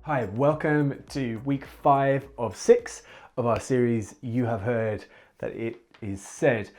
Hi, welcome to week 5 of 6 of our series, You Have Heard That It Is Said.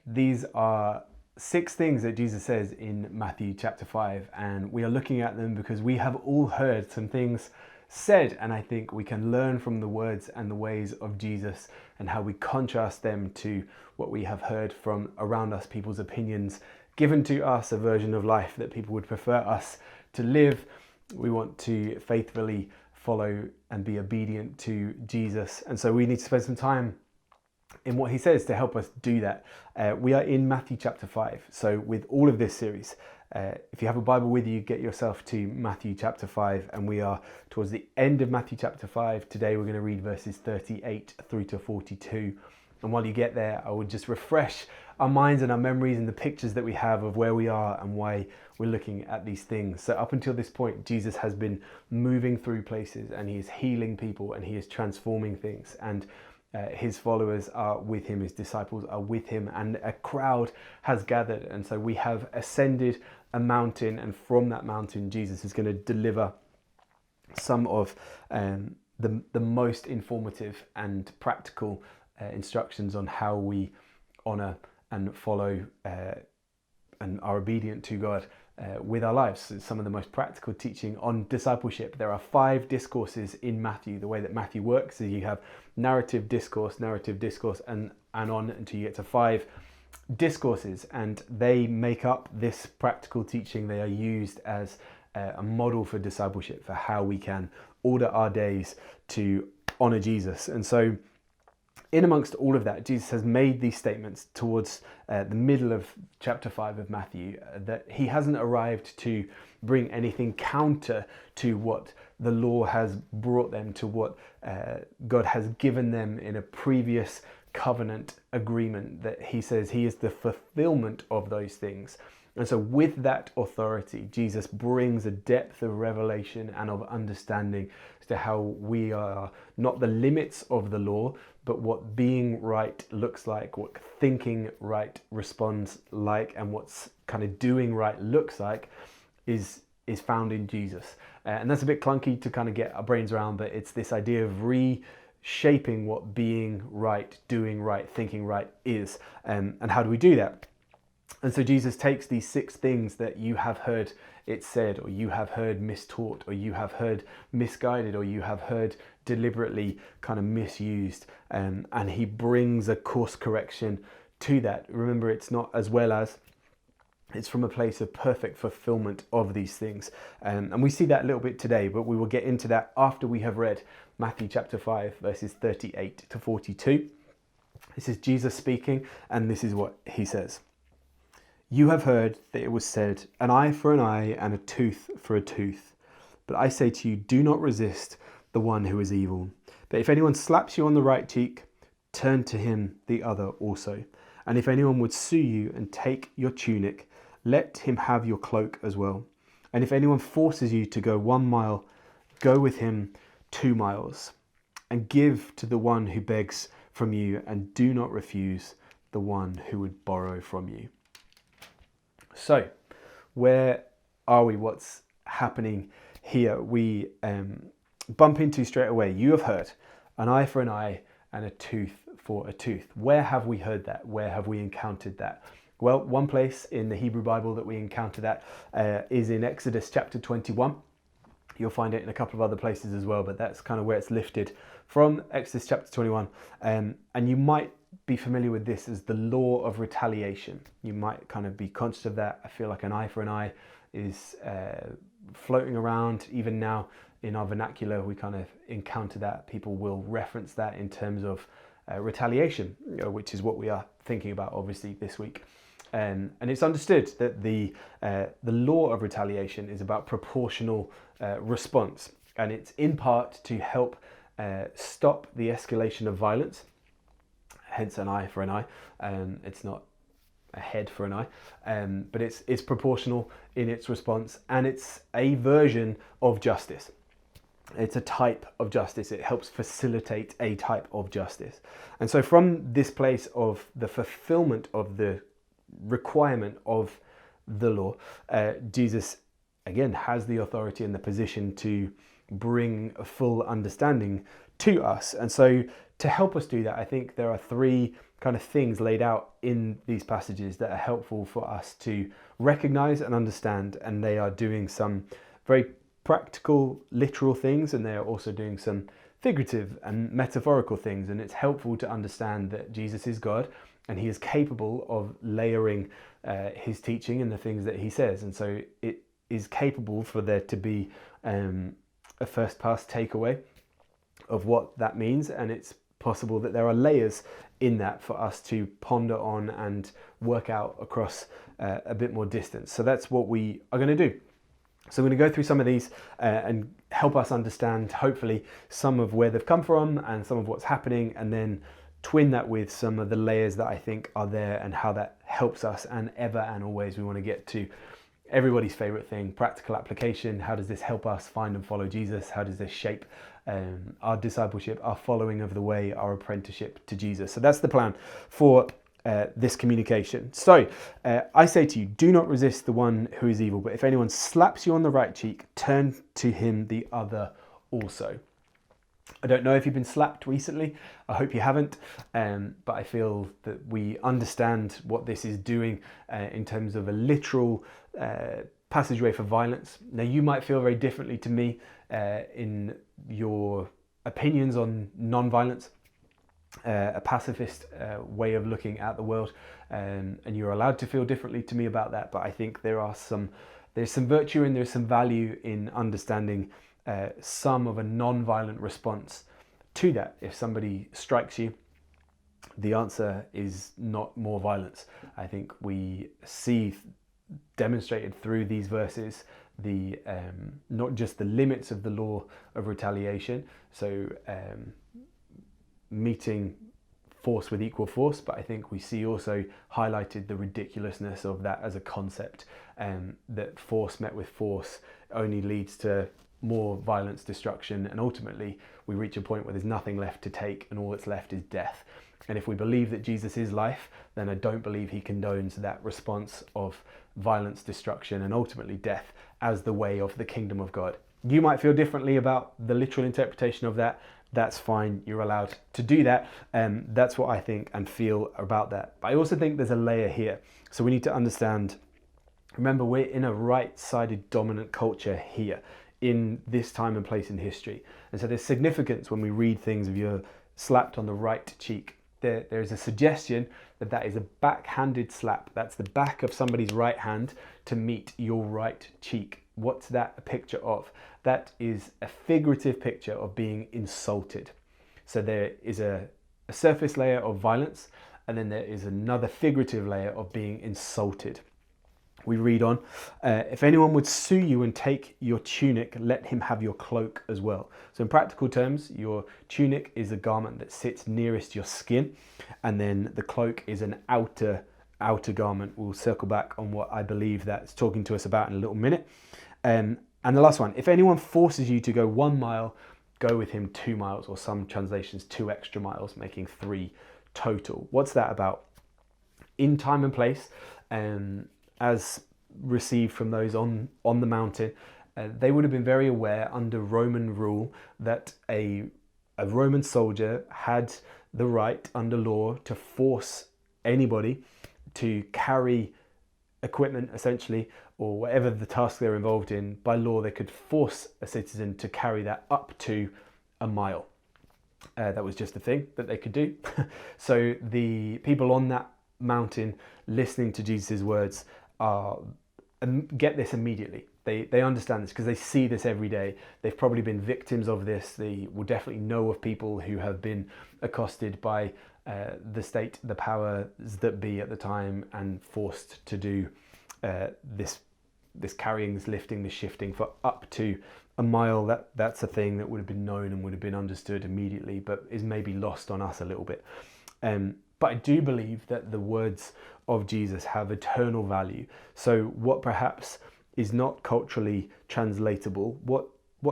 These are 6 things that Jesus says in Matthew chapter 5, and we are looking at them because we have all heard some things said, and I think we can learn from the words and the ways of Jesus and how we contrast them to what we have heard from around us, people's opinions given to us, a version of life that people would prefer us to live. We want to faithfully follow and be obedient to Jesus. And so we need to spend some time in what he says to help us do that. We are in Matthew chapter 5. So with all of this series, if you have a Bible with you, get yourself to Matthew chapter 5. And we are towards the end of Matthew chapter 5. Today we're going to read verses 38 through to 42. And while you get there, I would just refresh our minds and our memories and the pictures that we have of where we are and why we're looking at these things. So up until this point, Jesus has been moving through places and he is healing people and he is transforming things. And his followers are with him, his disciples are with him, and a crowd has gathered. And so we have ascended a mountain, and from that mountain, Jesus is going to deliver some of the most informative and practical instructions on how we honor and follow and are obedient to God with our lives. So some of the most practical teaching on discipleship. There are 5 discourses in Matthew. The way that Matthew works is you have narrative, discourse, and on until you get to 5 discourses, and they make up this practical teaching. They are used as a model for discipleship, for how we can order our days to honor Jesus. And so in amongst all of that, Jesus has made these statements towards the middle of chapter 5 of Matthew, that he hasn't arrived to bring anything counter to what the law has brought them, to what God has given them in a previous covenant agreement, that he says he is the fulfillment of those things. And so with that authority, Jesus brings a depth of revelation and of understanding as to how we are not the limits of the law, but what being right looks like, what thinking right responds like, and what's kind of doing right looks like is found in Jesus. And that's a bit clunky to kind of get our brains around, but it's this idea of reshaping what being right, doing right, thinking right is. And how do we do that? And so Jesus takes these 6 things that you have heard it said, or you have heard mistaught, or you have heard misguided, or you have heard deliberately kind of misused, and he brings a course correction to that. Remember, it's not as well as, it's from a place of perfect fulfillment of these things. And we see that a little bit today, but we will get into that after we have read Matthew chapter 5, verses 38 to 42. This is Jesus speaking, and this is what he says. You have heard that it was said, an eye for an eye and a tooth for a tooth. But I say to you, do not resist the one who is evil. But if anyone slaps you on the right cheek, turn to him the other also. And if anyone would sue you and take your tunic, let him have your cloak as well. And if anyone forces you to go 1 mile, go with him 2 miles. And give to the one who begs from you, and do not refuse the one who would borrow from you. So, where are we? What's happening here? We bump into straight away, you have heard, an eye for an eye and a tooth for a tooth. Where have we heard that? Where have we encountered that? Well, one place in the Hebrew Bible that we encounter that is in Exodus chapter 21. You'll find it in a couple of other places as well, but that's kind of where it's lifted from, Exodus chapter 21. And you might be familiar with this as the law of retaliation. You might kind of be conscious of that. I feel like an eye for an eye is floating around. Even now in our vernacular, we kind of encounter that. People will reference that in terms of retaliation, which is what we are thinking about obviously this week. And it's understood that the law of retaliation is about proportional response, and it's in part to help stop the escalation of violence. Hence an eye for an eye. It's not a head for an eye, but it's proportional in its response, and it's a version of justice. It's a type of justice. It helps facilitate a type of justice. And so from this place of the fulfillment of the requirement of the law, Jesus again has the authority and the position to bring a full understanding to us. And so to help us do that, I think there are three kind of things laid out in these passages that are helpful for us to recognize and understand. And they are doing some very practical, literal things, and they are also doing some figurative and metaphorical things. And it's helpful to understand that Jesus is God and he is capable of layering his teaching and the things that he says. And so it is capable for there to be a first pass takeaway of what that means. And it's possible that there are layers in that for us to ponder on and work out across a bit more distance. So that's what we are going to do. So I'm going to go through some of these and help us understand, hopefully, some of where they've come from and some of what's happening, and then twin that with some of the layers that I think are there and how that helps us. And ever and always we want to get to everybody's favorite thing, practical application. How does this help us find and follow Jesus? How does this shape our discipleship, our following of the way, our apprenticeship to Jesus? So that's the plan for this communication. So I say to you, do not resist the one who is evil, but if anyone slaps you on the right cheek, turn to him the other also. I don't know if you've been slapped recently. I hope you haven't, but I feel that we understand what this is doing in terms of a literal passageway for violence. Now, you might feel very differently to me in your opinions on non-violence, a pacifist way of looking at the world, and you're allowed to feel differently to me about that. But I think there's some virtue and there's some value in understanding some of a non-violent response to that. If somebody strikes you, the answer is not more violence. I think we see demonstrated through these verses the not just the limits of the law of retaliation, so meeting force with equal force, but I think we see also highlighted the ridiculousness of that as a concept, that force met with force only leads to more violence, destruction, and ultimately we reach a point where there's nothing left to take and all that's left is death. And if we believe that Jesus is life, then I don't believe he condones that response of violence, destruction, and ultimately death as the way of the kingdom of God. You might feel differently about the literal interpretation of that. That's fine. You're allowed to do that. That's what I think and feel about that. But I also think there's a layer here. So we need to understand, remember, we're in a right-sided dominant culture here in this time and place in history. And so there's significance when we read things of you're slapped on the right cheek. There's a suggestion that that is a backhanded slap. That's the back of somebody's right hand to meet your right cheek. What's that a picture of? That is a figurative picture of being insulted. So there is a surface layer of violence, and then there is another figurative layer of being insulted. We read on, if anyone would sue you and take your tunic, let him have your cloak as well. So in practical terms, your tunic is a garment that sits nearest your skin, and then the cloak is an outer garment. We'll circle back on what I believe that's talking to us about in a little minute. And the last one, if anyone forces you to go 1 mile, go with him 2 miles, or some translations 2 extra miles, making 3 total. What's that about? In time and place, as received from those on the mountain, they would have been very aware under Roman rule that a Roman soldier had the right under law to force anybody to carry equipment, essentially, or whatever the task they're involved in. By law, they could force a citizen to carry that up to 1 mile. That was just a thing that they could do. So the people on that mountain listening to Jesus' words get this immediately. They understand this because they see this every day. They've probably been victims of this. They will definitely know of people who have been accosted by the state, the powers that be at the time, and forced to do this carrying, this lifting, this shifting for up to 1 mile. That's a thing that would have been known and would have been understood immediately, but is maybe lost on us a little bit. But I do believe that the words of Jesus have eternal value. So what perhaps is not culturally translatable, what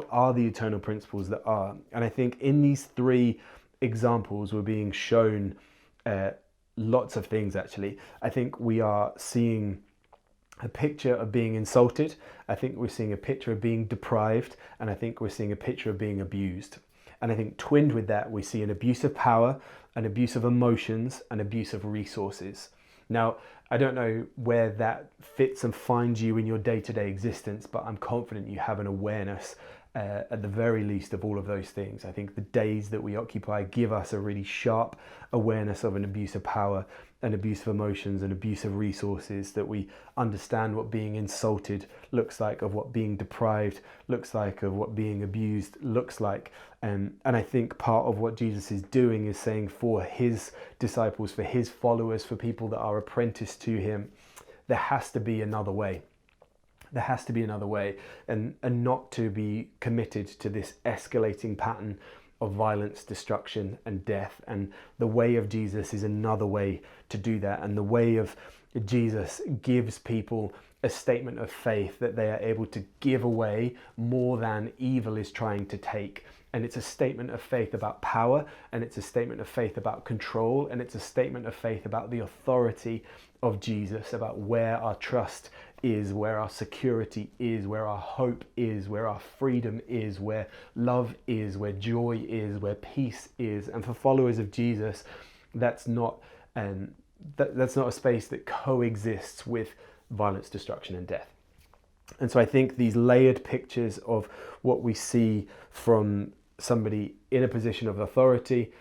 are the eternal principles that are? And I think in these 3 examples we're being shown lots of things, actually. I think we are seeing a picture of being insulted. I think we're seeing a picture of being deprived, and I think we're seeing a picture of being abused. And I think twinned with that, we see an abuse of power, an abuse of emotions, an abuse of resources. Now, I don't know where that fits and finds you in your day-to-day existence, but I'm confident you have an awareness at the very least of all of those things. I think the days that we occupy give us a really sharp awareness of an abuse of power, an abuse of emotions, an abuse of resources, that we understand what being insulted looks like, of what being deprived looks like, of what being abused looks like. And I think part of what Jesus is doing is saying for his disciples, for his followers, for people that are apprenticed to him, there has to be another way. There has to be another way, and not to be committed to this escalating pattern of violence, destruction, and death. And the way of Jesus is another way to do that. And the way of Jesus gives people a statement of faith that they are able to give away more than evil is trying to take. And it's a statement of faith about power, and it's a statement of faith about control, and it's a statement of faith about the authority of Jesus, about where our trust is, where our security is, where our hope is, where our freedom is, where love is, where joy is, where peace is. And for followers of Jesus, that's not that's not a space that coexists with violence, destruction, and death. And so I think these layered pictures of what we see from somebody in a position of authority,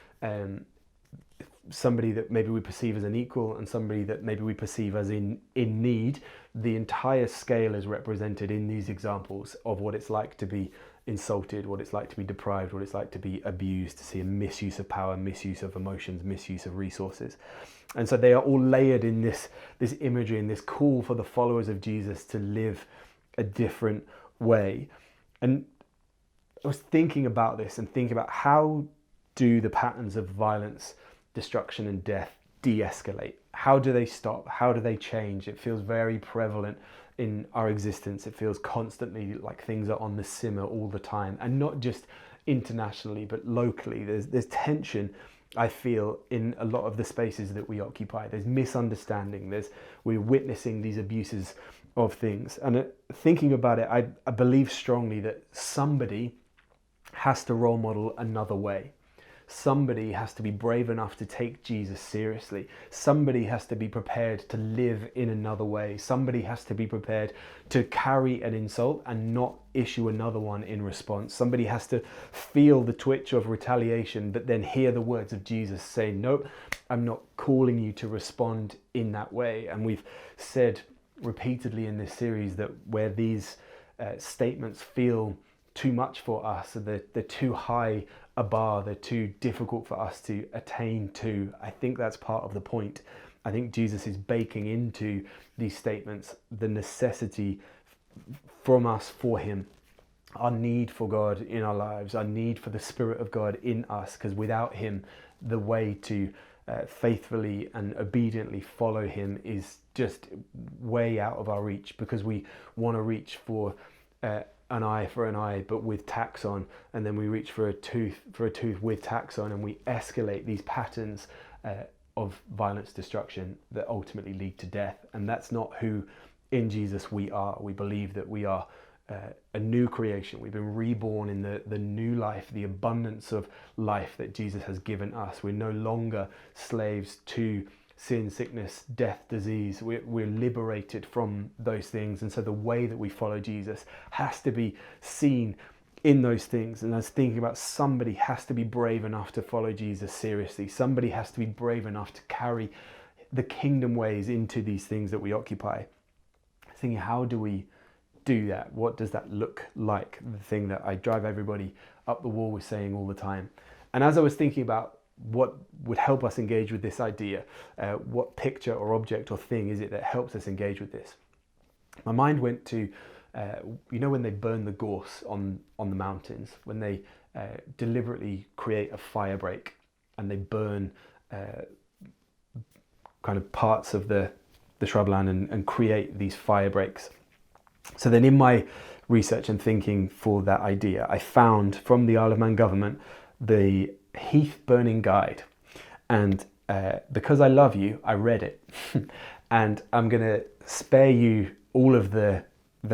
somebody that maybe we perceive as an equal, and somebody that maybe we perceive as in need, the entire scale is represented in these examples of what it's like to be insulted, what it's like to be deprived, what it's like to be abused, to see a misuse of power, misuse of emotions, misuse of resources. And so they are all layered in this imagery and this call for the followers of Jesus to live a different way. And I was thinking about this and thinking about how do the patterns of violence, destruction, and death de-escalate? How do they stop? How do they change? It feels very prevalent in our existence. It feels constantly like things are on the simmer all the time, and not just internationally, but locally. There's tension, I feel, in a lot of the spaces that we occupy. There's misunderstanding. We're witnessing these abuses of things. And thinking about it, I believe strongly that somebody has to role model another way. Somebody has to be brave enough to take Jesus seriously. Somebody has to be prepared to live in another way. Somebody has to be prepared to carry an insult and not issue another one in response. Somebody has to feel the twitch of retaliation, but then hear the words of Jesus saying, nope, I'm not calling you to respond in that way. And we've said repeatedly in this series that where these statements feel too much for us, they're too high a bar, they're too difficult for us to attain to. I think that's part of the point. I think Jesus is baking into these statements the necessity from us for him, our need for God in our lives, our need for the Spirit of God in us, because without him, the way to faithfully and obediently follow him is just way out of our reach, because we want to reach for an eye for an eye but with tax on, and then we reach for a tooth with tax on, and we escalate these patterns of violence, destruction that ultimately lead to death. And that's not who in Jesus we are. We believe that we are a new creation. We've been reborn in the new life, the abundance of life that Jesus has given us. We're no longer slaves to sin, sickness, death, disease. We're liberated from those things. And so the way that we follow Jesus has to be seen in those things. And I was thinking about somebody has to be brave enough to follow Jesus seriously. Somebody has to be brave enough to carry the kingdom ways into these things that we occupy. Thinking, how do we do that? What does that look like? The thing that I drive everybody up the wall with saying all the time. And as I was thinking about what would help us engage with this idea, what picture or object or thing is it that helps us engage with this, my mind went to when they burn the gorse on the mountains, when they deliberately create a fire break and they burn kind of parts of the shrubland and create these fire breaks. So then in my research and thinking for that idea, I found from the Isle of Man government the heath burning guide, and because I love you, I read it and I'm going to spare you all of the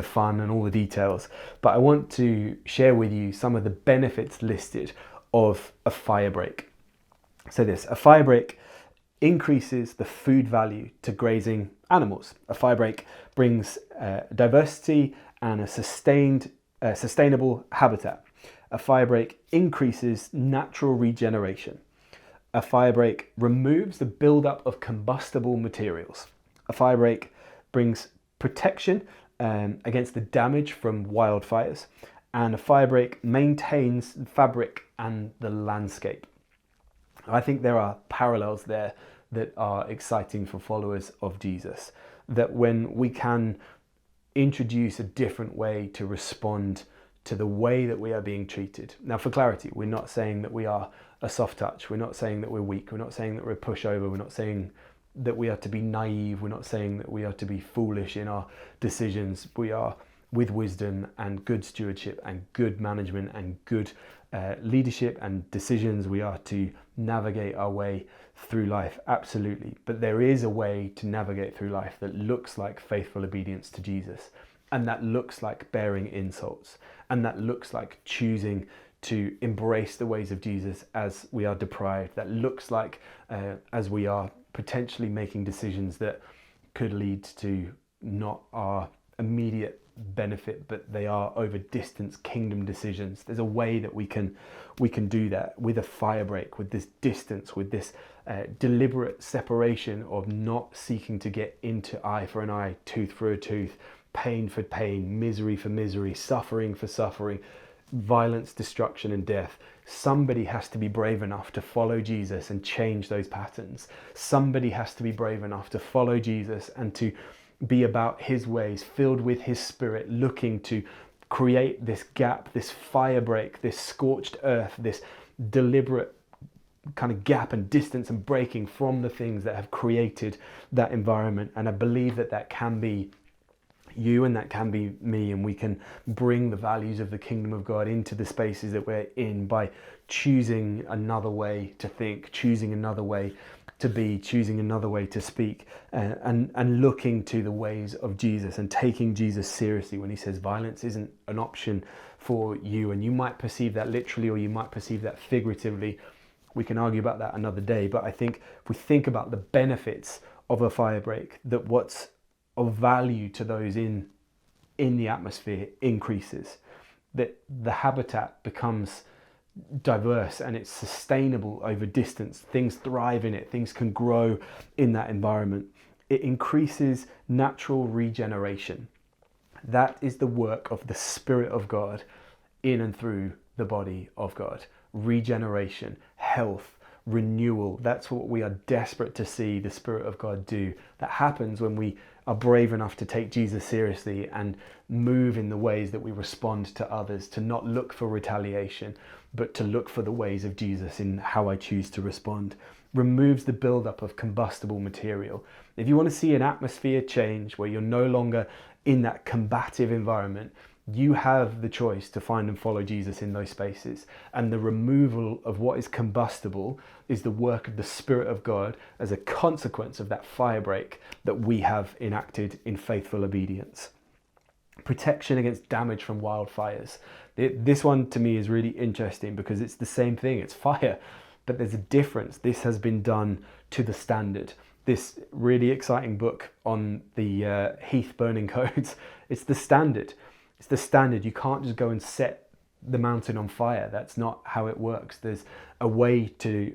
fun and all the details, but I want to share with you some of the benefits listed of a fire break. So a fire break increases the food value to grazing animals. A fire break brings diversity and a sustainable habitat. A fire break increases natural regeneration. A fire break removes the buildup of combustible materials. A fire break brings protection against the damage from wildfires. And a fire break maintains the fabric and the landscape. I think there are parallels there that are exciting for followers of Jesus. That when we can introduce a different way to respond to the way that we are being treated. Now, for clarity, we're not saying that we are a soft touch. We're not saying that we're weak. We're not saying that we're a pushover. We're not saying that we are to be naive. We're not saying that we are to be foolish in our decisions. We are, with wisdom and good stewardship and good management and good leadership and decisions, we are to navigate our way through life, absolutely. But there is a way to navigate through life that looks like faithful obedience to Jesus, and that looks like bearing insults, and that looks like choosing to embrace the ways of Jesus as we are deprived. That looks like as we are potentially making decisions that could lead to not our immediate benefit, but they are over distance kingdom decisions. There's a way that we can do that with a fire break, with this distance, with this deliberate separation of not seeking to get into eye for an eye, tooth for a tooth, pain for pain, misery for misery, suffering for suffering, violence, destruction and death. Somebody has to be brave enough to follow Jesus and change those patterns. Somebody has to be brave enough to follow Jesus and to be about his ways, filled with his spirit, looking to create this gap, this fire break, this scorched earth, this deliberate kind of gap and distance and breaking from the things that have created that environment. And I believe that that can be you and that can be me, and we can bring the values of the kingdom of God into the spaces that we're in by choosing another way to think, choosing another way to be, choosing another way to speak, and looking to the ways of Jesus and taking Jesus seriously when he says violence isn't an option for you. And you might perceive that literally or you might perceive that figuratively. We can argue about that another day, but I think if we think about the benefits of a fire break, that what's of value to those in the atmosphere increases, that the habitat becomes diverse and it's sustainable over distance. Things thrive in it, things can grow in that environment. It increases natural regeneration. That is the work of the Spirit of God in and through the body of God. Regeneration, health, renewal. That's what we are desperate to see the Spirit of God do. That happens when we are brave enough to take Jesus seriously and move in the ways that we respond to others, to not look for retaliation, but to look for the ways of Jesus in how I choose to respond. Removes the buildup of combustible material. If you want to see an atmosphere change where you're no longer in that combative environment, you have the choice to find and follow Jesus in those spaces. And the removal of what is combustible is the work of the Spirit of God as a consequence of that fire break that we have enacted in faithful obedience. Protection against damage from wildfires. This one to me is really interesting because it's the same thing. It's fire, but there's a difference. This has been done to the standard. This really exciting book on the heath burning codes. It's the standard. It's the standard. You can't just go and set the mountain on fire. That's not how it works. There's a way to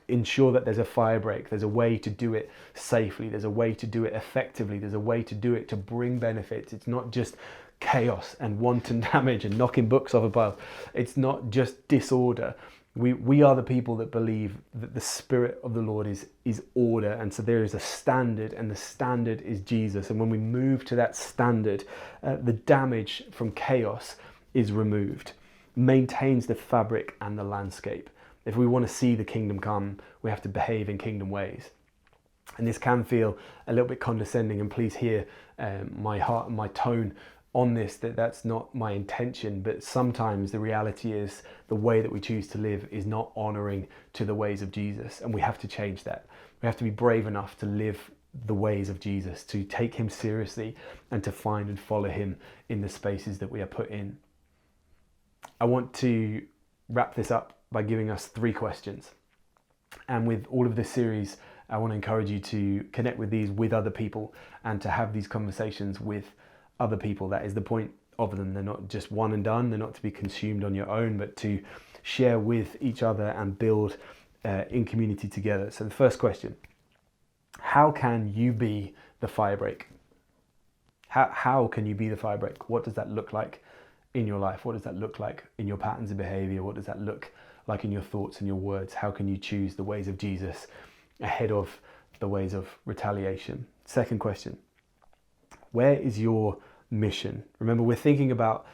ensure that there's a fire break. There's a way to do it safely. There's a way to do it effectively. There's a way to do it to bring benefits. It's not just chaos and wanton damage and knocking books off a pile. It's not just disorder. We are the people that believe that the Spirit of the Lord is order, and so there is a standard, and the standard is Jesus. And when we move to that standard, the damage from chaos is removed, maintains the fabric and the landscape. If we want to see the kingdom come, we have to behave in kingdom ways. And this can feel a little bit condescending, and please hear my heart and my tone on this, that's not my intention, but sometimes the reality is the way that we choose to live is not honoring to the ways of Jesus, and we have to change that. We have to be brave enough to live the ways of Jesus, to take him seriously, and to find and follow him in the spaces that we are put in. I want to wrap this up by giving us 3 questions. And with all of this series, I want to encourage you to connect with these with other people and to have these conversations with other people. That is the point of them. They're not just one and done. They're not to be consumed on your own, but to share with each other and build in community together. So the first question: how can you be the firebreak? How can you be the firebreak? What does that look like in your life? What does that look like in your patterns of behavior? What does that look like in your thoughts and your words? How can you choose the ways of Jesus ahead of the ways of retaliation? Second question: where is your mission? Remember, we're thinking about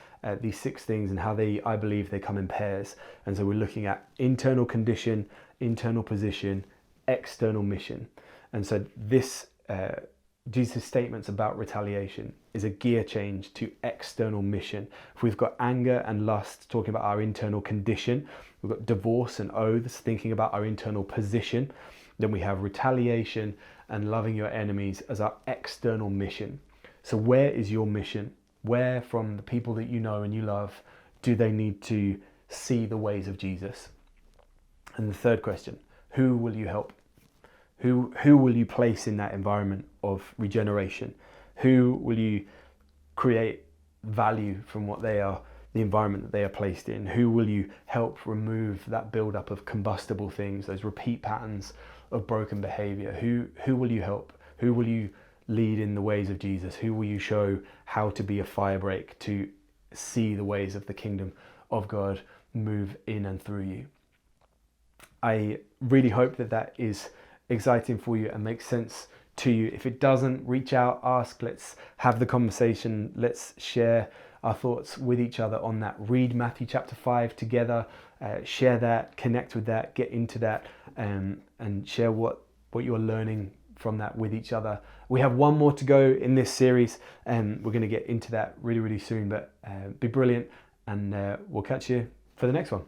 these 6 things and how I believe they come in pairs. And so we're looking at internal condition, internal position, external mission. And so this, Jesus' statements about retaliation is a gear change to external mission. If we've got anger and lust talking about our internal condition, we've got divorce and oaths thinking about our internal position, then we have retaliation and loving your enemies as our external mission. So where is your mission? Where from the people that you know and you love do they need to see the ways of Jesus? And the third question: who will you help? Who will you place in that environment of regeneration? Who will you create value from what they are, the environment that they are placed in? Who will you help remove that buildup of combustible things, those repeat patterns of broken behavior? Who will you help? Who will you lead in the ways of Jesus? Who will you show how to be a firebreak, to see the ways of the kingdom of God move in and through you? I really hope that is exciting for you and makes sense to you. If it doesn't, reach out, ask, let's have the conversation, let's share our thoughts with each other on that. Read Matthew chapter 5 together, share that, connect with that, get into that, and share what you're learning from that with each other. We have one more to go in this series, and we're going to get into that really, really soon, but be brilliant, and we'll catch you for the next one.